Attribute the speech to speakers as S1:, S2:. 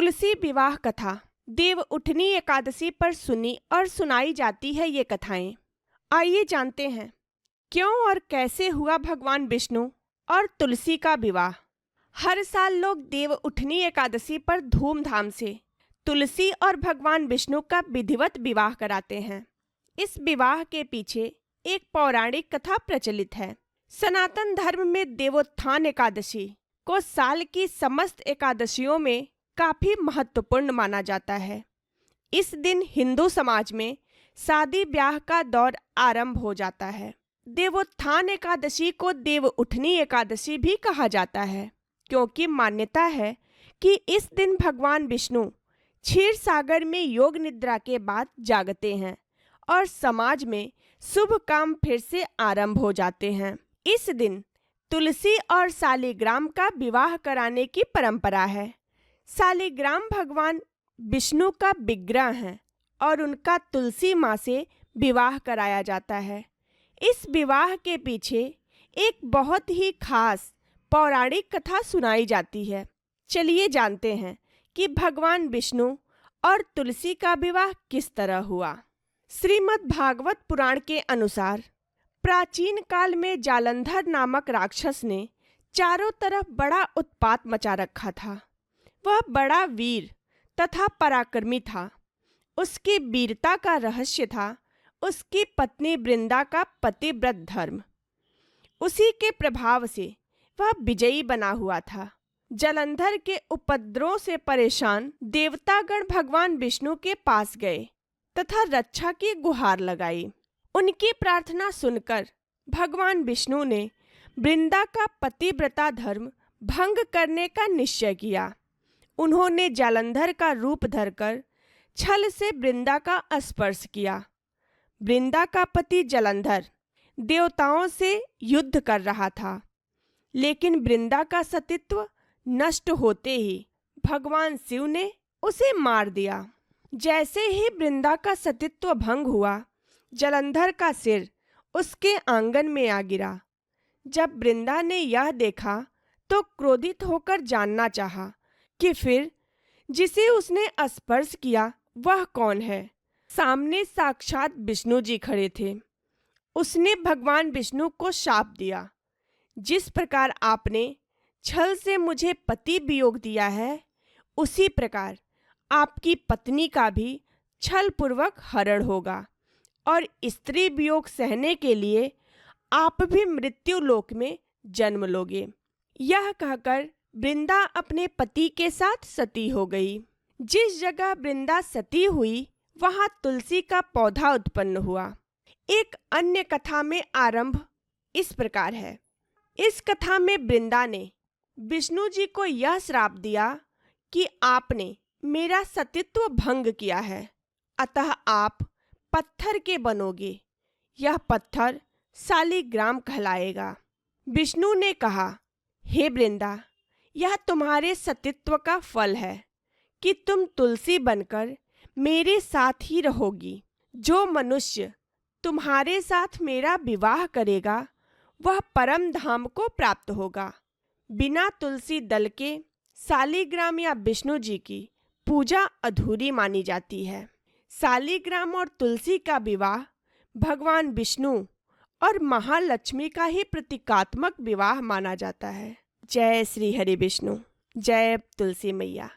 S1: तुलसी विवाह कथा देव उठनी एकादशी पर सुनी और सुनाई जाती है ये कथाएं। आइए जानते हैं क्यों और कैसे हुआ भगवान विष्णु और तुलसी का विवाह। हर साल लोग देव उठनी एकादशी पर धूमधाम से तुलसी और भगवान विष्णु का विधिवत विवाह कराते हैं। इस विवाह के पीछे एक पौराणिक कथा प्रचलित है। सनातन धर्म में देवोत्थान एकादशी को साल की समस्त एकादशियों में काफी महत्वपूर्ण माना जाता है। इस दिन हिंदू समाज में शादी ब्याह का दौर आरंभ हो जाता है। देवोत्थान एकादशी को देव उठनी एकादशी भी कहा जाता है, क्योंकि मान्यता है कि इस दिन भगवान विष्णु क्षीर सागर में योग निद्रा के बाद जागते हैं और समाज में शुभ काम फिर से आरंभ हो जाते हैं। इस दिन तुलसी और शालिग्राम का विवाह कराने की परंपरा है। शालिग्राम भगवान विष्णु का विग्रह है और उनका तुलसी माँ से विवाह कराया जाता है। इस विवाह के पीछे एक बहुत ही खास पौराणिक कथा सुनाई जाती है। चलिए जानते हैं कि भगवान विष्णु और तुलसी का विवाह किस तरह हुआ। श्रीमद् भागवत पुराण के अनुसार प्राचीन काल में जालंधर नामक राक्षस ने चारों तरफ बड़ा उत्पात मचा रखा था। वह बड़ा वीर तथा पराक्रमी था। उसकी वीरता का रहस्य था उसकी पत्नी वृंदा का पतिव्रत धर्म। उसी के प्रभाव से वह विजयी बना हुआ था। जालंधर के उपद्रव से परेशान देवतागण भगवान विष्णु के पास गए तथा रक्षा की गुहार लगाई। उनकी प्रार्थना सुनकर भगवान विष्णु ने वृंदा का पतिव्रता धर्म भंग करने का निश्चय किया। उन्होंने जालंधर का रूप धरकर छल से वृंदा का स्पर्श किया। वृंदा का पति जालंधर देवताओं से युद्ध कर रहा था, लेकिन वृंदा का सतीत्व नष्ट होते ही भगवान शिव ने उसे मार दिया। जैसे ही वृंदा का सतीत्व भंग हुआ, जालंधर का सिर उसके आंगन में आ गिरा। जब वृंदा ने यह देखा तो क्रोधित होकर जानना चाहा कि फिर जिसे उसने स्पर्श किया वह कौन है। सामने साक्षात विष्णु जी खड़े थे। उसने भगवान विष्णु को शाप दिया, जिस प्रकार आपने छल से मुझे पति वियोग दिया है, उसी प्रकार आपकी पत्नी का भी छल पूर्वक हरण होगा और स्त्री वियोग सहने के लिए आप भी मृत्यु लोक में जन्म लोगे। यह कहकर वृंदा अपने पति के साथ सती हो गई। जिस जगह वृंदा सती हुई वहां तुलसी का पौधा उत्पन्न हुआ। एक अन्य कथा में आरंभ इस प्रकार है। इस कथा में वृंदा ने विष्णु जी को यह श्राप दिया कि आपने मेरा सतीत्व भंग किया है, अतः आप पत्थर के बनोगे। यह पत्थर शालिग्राम कहलाएगा। विष्णु ने कहा, हे वृंदा, यह तुम्हारे सतीत्व का फल है कि तुम तुलसी बनकर मेरे साथ ही रहोगी। जो मनुष्य तुम्हारे साथ मेरा विवाह करेगा वह परम धाम को प्राप्त होगा। बिना तुलसी दल के शालिग्राम या विष्णु जी की पूजा अधूरी मानी जाती है। शालिग्राम और तुलसी का विवाह भगवान विष्णु और महालक्ष्मी का ही प्रतीकात्मक विवाह माना जाता है। जय श्री हरि विष्णु, जय तुलसी मैया।